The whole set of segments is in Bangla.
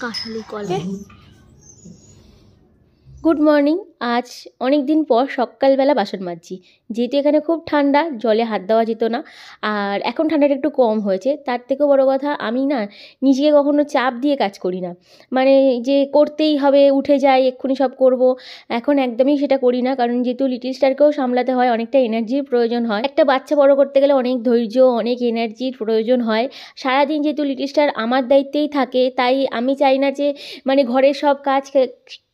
কাঁঠালি কলা। Good morning. আজ অনেক দিন পর সকালবেলা বাসন মাজছি, যেহেতু এখানে খুব ঠান্ডা, জলে হাত দেওয়া যেত না। আর এখন ঠান্ডাটা একটু কম হয়েছে। তার থেকেও বড় কথা, আমি না নিজেকে কখনো চাপ দিয়ে কাজ করি না, মানে যে করতেই হবে, উঠে যাই এক্ষুনি সব করব, এখন একদমই সেটা করি না। কারণ যেহেতু লিটল স্টারকেও সামলাতে হয়, অনেকটা এনার্জির প্রয়োজন হয়। একটা বাচ্চা বড় করতে গেলে অনেক ধৈর্য, অনেক এনার্জির প্রয়োজন হয়। সারাদিন যেহেতু লিটল স্টার আমার দায়িত্বেই থাকে, তাই আমি চাই না যে মানে ঘরের সব কাজ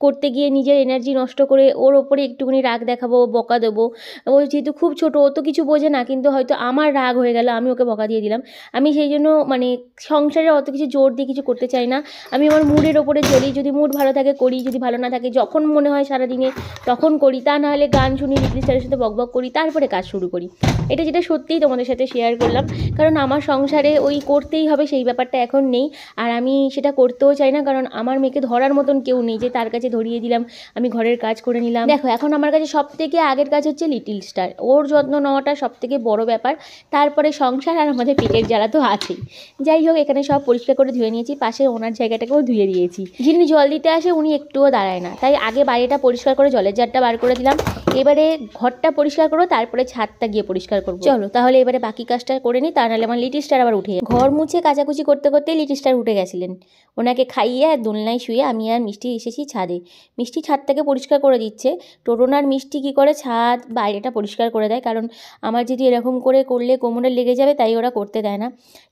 করতে গিয়ে নিজের এনার্জি নষ্ট করে ওর ওপরে একটুখানি রাগ দেখাবো, বকা দেবো। ও যেহেতু খুব ছোটো, ও তো কিছু বোঝে না, কিন্তু হয়তো আমার রাগ হয়ে গেল, আমি ওকে বকা দিয়ে দিলাম। আমি সেই জন্য মানে সংসারে অত কিছু জোর দিয়ে কিছু করতে চাই না। আমি আমার মুডের ওপরে চলি, যদি মুড ভালো থাকে করি, যদি ভালো না থাকে যখন মনে হয় সারাদিনে তখন করি, তা নাহলে গান শুনি, লিটল স্টারের সাথে বকবক করি, তারপরে কাজ শুরু করি। এটা যেটা সত্যিই তোমাদের সাথে শেয়ার করলাম, কারণ আমার সংসারে ওই করতেই হবে সেই ব্যাপারটা এখন নেই। আর আমি সেটা করতেও চাই না, কারণ আমার মেয়েকে ধরার মতন কেউ নেই যে তার কাছে ধরিয়ে দিলাম, আমি ঘরের কাজ করে নিলাম। দেখো, এখন আমার কাছে সব থেকে আগের কাজ হচ্ছে লিটল স্টার, ওর যত্ন নেওয়াটা সব থেকে বড় ব্যাপার। তারপরে সংসার আর আমাদের পেটের জ্বালা তো আছেই। যাই হোক, এখানে সব পরিষ্কার করে ধুয়ে নিয়েছি, পাশে ওনার জায়গাটাকেও ধুয়ে দিয়েছি। যিনি জল দিতে আসে উনি একটুও দাঁড়ায় না, তাই আগে বাইরেটা পরিষ্কার করে জলের জারটা বার করে দিলাম। এবারে ঘরটা পরিষ্কার করো, তারপরে ছাদটা গিয়ে পরিষ্কার করবো। চলো তাহলে এবারে বাকি কাজটা করে নিই, তা নাহলে আমার লিটল স্টার আবার উঠে যায়। ঘর মুছে কাচাকুচি করতে করতে লিটল স্টার উঠে গেছিলেন। ওনাকে খাইয়ে আর দোলনায় শুয়ে আমি আর মিষ্টি এসেছি ছাদে। মিষ্টি ছাদটাকে পরিষ্কার করে দিচ্ছে। টোটন আর মিষ্টি কী করে ছাদ বাইরেটা পরিষ্কার করে দেয়, কারণ আমার যদি এরকম করে করলে কোমরে লেগে যাবে, তাই ওরা করতে দেয় না।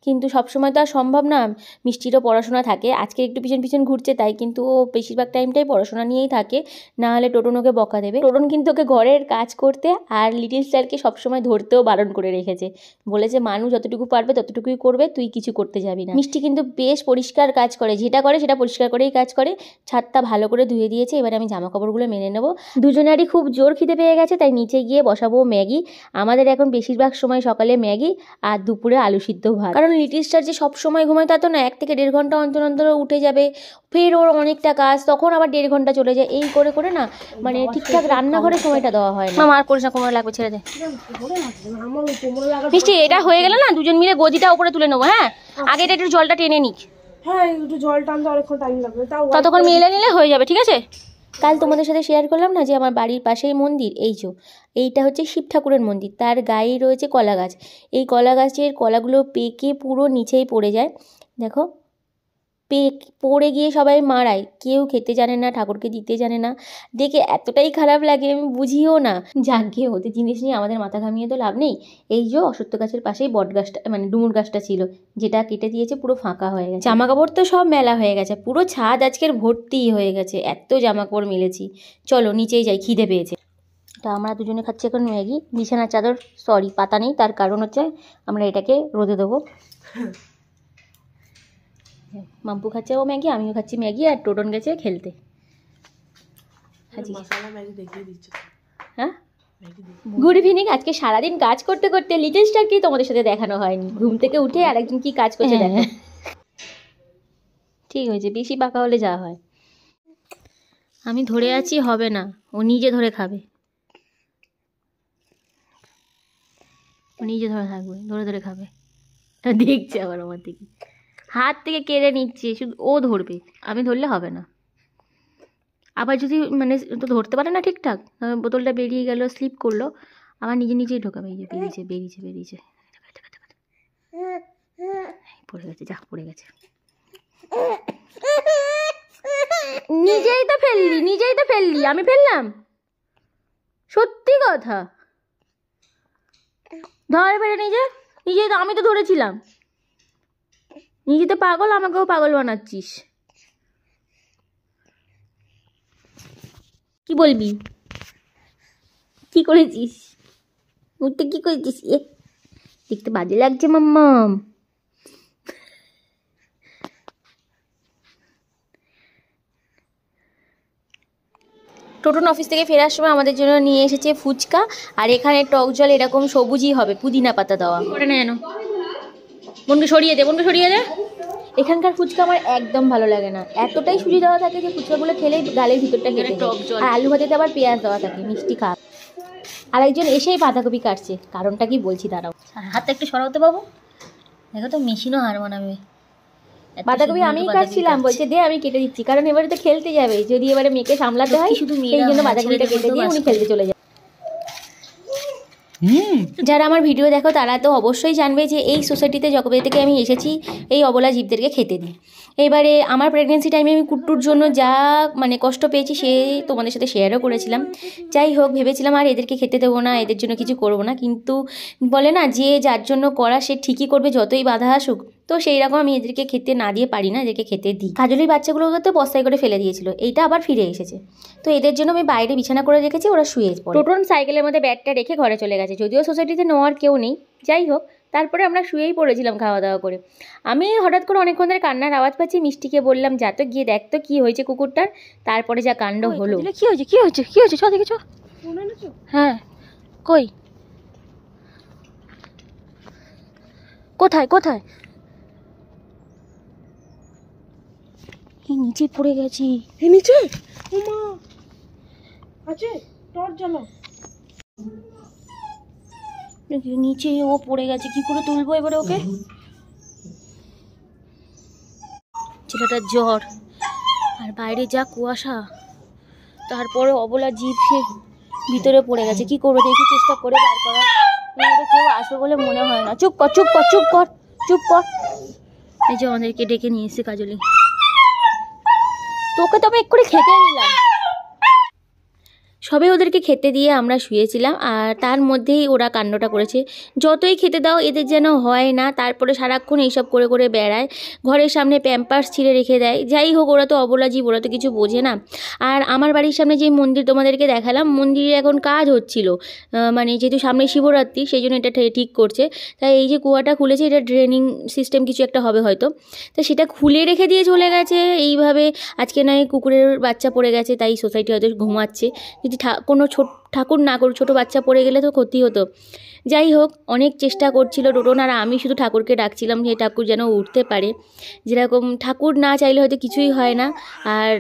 কিন্তু সবসময় তো আর সম্ভব না, মিষ্টিরও পড়াশোনা থাকে। আজকে একটু পিছন পিছন ঘুরছে, তাই কিন্তু ও বেশিরভাগ টাইমটাই পড়াশোনা নিয়েই থাকে, না হলে টোটন ওকে বকা দেবে। টোটন কিন্তু ওকে ঘরের কাজ করতে আর লিটল স্টারকে সবসময় ধরতেও বারণ করে রেখেছে, বলেছে মানুষ যতটুকু পারবে ততটুকুই করবে, তুই কিছু করতে যাবি না। মিষ্টি কিন্তু বেশ পরিষ্কার কাজ করে, যেটা করে সেটা পরিষ্কার করেই কাজ করে। ছাদটা ভালো করে ধুয়ে দিয়েছে, এবারে আমি জামা কাপড়গুলো মেনে নেবো। দুজনেরই খুব জোর খিদে পেয়ে গেছে, তাই নিচে গিয়ে বসাবো ম্যাগি। আমাদের এখন বেশিরভাগ সময় সকালে ম্যাগি আর দুপুরে আলু সিদ্ধ ভাত। কারণ লিটল স্টার যে সব সময় ঘুমায় তা তো না, 1 থেকে 1.5 ঘন্টা অন্তর অন্তর উঠে যাবে, ফের ওর অনেকটা কাজ, তখন আবার 1.5 ঘন্টা চলে যায়। এই করে করে না মানে ঠিকঠাক রান্নাঘরে সময়টা দেওয়া হয় না। মার করিস না, কোমরে লাগবে, ছেড়ে দে। মিষ্টি, এটা হয়ে গেল না, দুজন মিলে গদিটা উপরে তুলে নেবো। হ্যাঁ, আগে এটা একটু জলটা টেনে নিক। হ্যাঁ, একটু জল টানতে অনেকক্ষণ টাইম লাগবে, ততক্ষণ মিলে নিলে হয়ে যাবে, ঠিক আছে? কাল তোমাদের সাথে শেয়ার করলাম না যে আমার বাড়ির পাশেই মন্দির, এইটা হচ্ছে শিব ঠাকুরের মন্দির, তার গায়েই রয়েছে কলা গাছ। এই কলা গাছের কলাগুলো পেকে পুরো নিচেই পড়ে যায়, দেখো পড়ে গিয়ে সবাই মারায়, কেউ খেতে জানে না, ঠাকুরকে দিতে জানে না। দেখে এতটাই খারাপ লাগে, আমি বুঝিও না। যাকে ওদের জিনিস নিয়ে আমাদের মাথা ঘামিয়ে তো লাভ নেই। এই যে অশ্বত্থ গাছের পাশেই বট গাছটা মানে ডুমুর গাছটা ছিল, যেটা কেটে দিয়েছে, পুরো ফাঁকা হয়ে গেছে। জামা কাপড় তো সব মেলা হয়ে গেছে, পুরো ছাদ আজকের ভর্তি হয়ে গেছে, এত জামা কাপড় মেলেছি। চলো নিচেই যাই, খিদে পেয়েছে। তা আমরা দুজনে খাচ্ছি এখন ম্যাগি। বিছানার চাদর পাতা নেই, তার কারণ হচ্ছে আমরা এটাকে রোদে দেবো। মাম্পু খাচ্ছে ও ম্যাগি, আমিও খাচ্ছি ম্যাগি, আর টোটন গেছে খেলতে। হ্যাঁ, গুড ইভিনিং। আজকে সারাদিন কাজ করতে করতে লিটল স্টারকেই তোমাদের সাথে দেখানো হয়নি। ঘুম থেকে উঠে আরেকজন কি কাজ করছে দেখো। ঠিক হয়েছে, বেশি পাকা হলে যা হয়। আমি ধরে আছি, হবে না, ও নিজে ধরে খাবে, ও নিজে ধরে থাকবে, ধরে ধরে খাবে। দেখছে আবার আমার দিকে, হাত থেকে কেড়ে নিচ্ছে, শুধু ও ধরবে, আমি ধরলে হবে না। আবার যদি মানে তো ধরতে পারে না ঠিকঠাক, বোতলটা বেরিয়ে গেল, স্লিপ করলো, আবার নিজে নিজেই ঢোকাবে। এই যে বেরিয়েছে পড়ে গেছে, যা পড়ে গেছে। নিজেই তো ফেললি, আমি ফেললাম? সত্যি কথা, ধর ফেলে নিজে তো, আমি তো ধরেছিলাম। নিজে তো পাগল, আমাকেও পাগল বানাচ্ছিস। কি বলবি? কি করেছিস? মুখটা কি করেছিস? দেখতে বাজে লাগছে মাম্মাম। টোটন অফিস থেকে ফেরার সময় আমাদের জন্য নিয়ে এসেছে ফুচকা, আর এখানে টক জল এরকম সবুজই হবে, পুদিনা পাতা দেওয়া। করে না জানো, বোনকে সরিয়ে দে। এখানকার ফুচকা আমার একদম ভালো লাগে না, এতটাই সুজি দেওয়া থাকে যে ফুচকাগুলো খেলেই গালের ভিতরটা কেটে যায়। আর আলু ভাজাতে আবার পেঁয়াজ দেওয়া থাকে। মিষ্টি খা। আরেকজন এসেই বাঁধাকপি কাটছে, কারণটা কি বলছি দাঁড়াও, হাতটা একটু সরাতে পাবো। দেখো তো মেশিনও হার মানাবে। বাঁধাকপি আমিই কাটছিলাম, বলছে দে আমি কেটে দিচ্ছি, কারণ এবারে তো খেলতে যাবে, যদি এবারে মেয়েকে সামলাতে হয় শুধু সেই জন্য বাঁধাকপিটা কেটে দিয়ে উনি খেলতে চলে যায়। যারা আমার ভিডিও দেখো তারা তো অবশ্যই জানবে যে এই সোসাইটিতে যবে থেকে আমি এসেছি এই অবলা জীবদেরকে খেতে দিই। এবারে আমার প্রেগনেন্সি টাইমে আমি কুট্টুর জন্য যা মানে কষ্ট পেয়েছি সে তোমাদের সাথে শেয়ারও করেছিলাম। যাই হোক, ভেবেছিলাম আর এদেরকে খেতে দেবো না, এদের জন্য কিছু করবো না, কিন্তু বলে না যে যার জন্য করা সে ঠিকই করবে যতই বাধা আসুক। তো সেই রকম আমি এদেরকে খেতে না দিয়ে পারি না, এদেরকে খেতে দিই। কাজলির বাচ্চাগুলোকে তো বস্তায় করে ফেলে দিয়েছিল, এইটা আবার ফিরে এসেছে, তো এদের জন্য আমি বাইরে বিছানা করে রেখেছি, ওরা শুয়ে পড়ে। টোটন সাইকেলের মধ্যে ব্যাগটা রেখে ঘরে চলে গেছে, যদিও সোসাইটিতে নেওয়ার কেউ নেই। যাই হোক, তারপরে আমরা শুয়েই পড়েছিলাম খাওয়া দাওয়া করে। আমি হঠাৎ করে অনেকক্ষণ ধরে কান্নার আওয়াজ পাচ্ছি, মিষ্টিকে বললাম যা তো গিয়ে দেখ তো কী হয়েছে কুকুরটার। তারপরে যা কাণ্ড হলো। কি হয়েছে কি হয়েছে কি হয়েছে, চ দেখে চ। হ্যাঁ কই, কোথায় কোথায়? নিচে পড়ে গেছি। নিচে ওমা আছে, টর্চ জ্বালাও। নিচে ও পড়ে গেছে, কি করে তুলবো এবারে ওকে? ছেলেটার জ্বর আর বাইরে যা কুয়াশা, তারপরে অবলা জীব সে ভিতরে পড়ে গেছে। কি করবো দেখি, চেষ্টা করে বার করার, কিন্তু কেউ আসবে বলে মনে হয় না। চুপ কর চুপ কর চুপ কর চুপ কর। এই যে আমাদেরকে ডেকে নিয়ে এসে কাজলি, তোকে তো আমি এক্ষুনি খেতে দিলাম। সবে ওদেরকে খেতে দিয়ে আমরা শুয়েছিলাম, আর তার মধ্যেই ওরা কাণ্ডটা করেছে। যতই খেতে দাও এদের যেন হয় না, তারপরে সারাক্ষণ এইসব করে করে বেড়ায়, ঘরের সামনে প্যাম্পার্স ছিঁড়ে রেখে দেয়। যাই হোক, ওরা তো অবলা জীব, ওরা তো কিছু বোঝে না। আর আমার বাড়ির সামনে যে মন্দির তোমাদেরকে দেখালাম, মন্দিরে এখন কাজ হচ্ছিল, মানে যেহেতু সামনে শিবরাত্রি সেই জন্য এটা ঠিক করছে। তাই এই যে কুয়াটা খুলেছে, এটা ড্রেনিং সিস্টেম কিছু একটা হবে হয়তো, তো সেটা খুলে রেখে দিয়ে চলে গেছে এইভাবে। আজকে নয় কুকুরের বাচ্চা পড়ে গেছে, তাই সোসাইটি হয়তো ঘুমাচ্ছে। যদি কোনো ঠাকুর না করুক, ছোটো বাচ্চা পড়ে গেলে তো ক্ষতি হতো। যাই হোক, অনেক চেষ্টা করছিল টোটন, আর আমি শুধু ঠাকুরকে ডাকছিলাম যে ঠাকুর যেন উঠতে পারে। যেরকম ঠাকুর না চাইলে হয়তো কিছুই হয় না, আর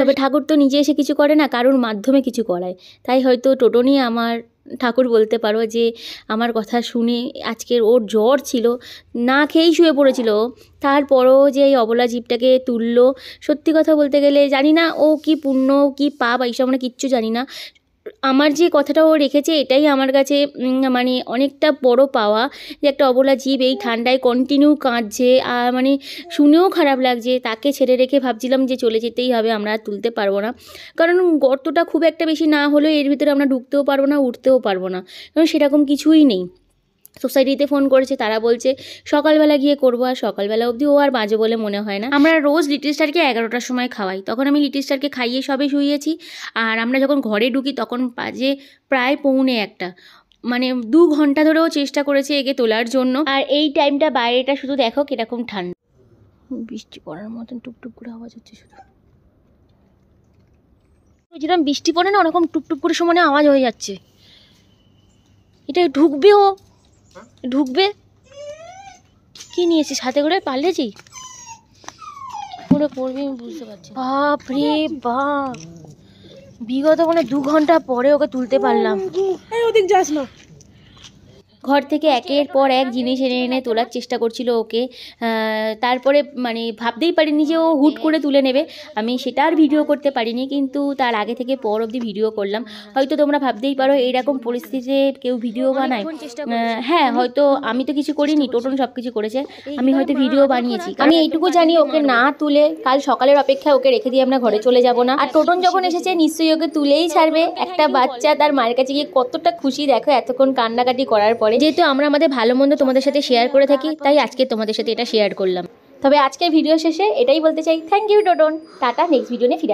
তবে ঠাকুর তো নিজে এসে কিছু করে না, কারোর মাধ্যমে কিছু করায়। তাই হয়তো টোটনই আমার ঠাকুর বলতে পারো, যে আমার কথা শুনে আজকের ওর জ্বর ছিল, না খেয়েই শুয়ে পড়েছিল, তারপরও যে এই অবলা জীবটাকে তুললো। সত্যি কথা বলতে গেলে জানি না ও কি পুণ্য কি পাপ, এইসব আমরা কিচ্ছু জানি না। আমার যে কথাটা ও রেখেছে এটাই আমার কাছে মানে অনেকটা বড় পাওয়া, যে একটা অবলা জীব এই ঠান্ডায় কন্টিনিউ কাঁদছে, আর মানে শুনেও খারাপ লাগছে। তাকে ছেড়ে রেখে ভাবছিলাম যে চলে যেতেই হবে, আমরা আর তুলতে পারবো না, কারণ গর্তটা খুব একটা বেশি না হলেও এর ভিতরে আমরা ঢুকতেও পারবো না, উঠতেও পারবো না, কারণ সেরকম কিছুই নেই। সোসাইটিতে ফোন করেছে, তারা বলছে সকালবেলা গিয়ে করবো, আর সকালবেলা অবধি ও আর বাজে বলে মনে হয় না। আমরা রোজ লিটল স্টারকে 11টার সময় খাওয়াই, তখন আমি লিটল স্টারকে খাইয়ে সবে শুয়েছি, আর আমরা যখন ঘরে ঢুকি তখন বাজে প্রায় 1:45। মানে 2 ঘন্টা ধরেও চেষ্টা করেছে একে তোলার জন্য। আর এই টাইমটা বাইরেটা শুধু দেখো কিরকম ঠান্ডা, বৃষ্টি পড়ার মতন টুকটুক করে আওয়াজ হচ্ছে শুধু। যেরকম বৃষ্টি পড়ে না, ওরকম টুকটুক করে সমানে আওয়াজ হয়ে যাচ্ছে। এটা ঢুকবে, ও ঢুকবে। কি নিয়েছিস হাতে করে, পারলেছি করে পড়বি আমি বুঝতে পারছি। বাপ রে বাপ, বিগত মানে 2 ঘন্টা পরে ওকে তুলতে পারলাম। ওদিক যাস না। ঘর থেকে একের পর এক জিনিস এনে এনে তোলার চেষ্টা করছিল ওকে, তারপরে মানে ভাবতেই পারিনি যে ও হুট করে তুলে নেবে। আমি সেটা আর ভিডিও করতে পারিনি, কিন্তু তার আগে থেকে পর অবধি ভিডিও করলাম। হয়তো তোমরা ভাবতেই পারো এইরকম পরিস্থিতিতে কেউ ভিডিও বানায়। হ্যাঁ, হয়তো আমি তো কিছু করিনি, টোটন সব কিছু করেছে, আমি হয়তো ভিডিও বানিয়েছি। আমি এইটুকু জানি ওকে না তুলে কাল সকালের অপেক্ষায় ওকে রেখে দিয়ে আমরা ঘরে চলে যাব না। আর টোটন যখন এসেছে নিশ্চয়ই ওকে তুলেই ছাড়বে। একটা বাচ্চা তার মায়ের কাছে গিয়ে কতটা খুশি দেখো এতক্ষণ কান্নাকাটি করার পরে। যেহেতু আমরা আমাদের ভালো মন্দ তোমাদের সাথে শেয়ার করে থাকি, তাই আজকে তোমাদের সাথে এটা শেয়ার করলাম। তবে আজকের ভিডিও শেষে এটাই বলতে চাই, thank you Toton, tata, next video নিয়ে ফিরে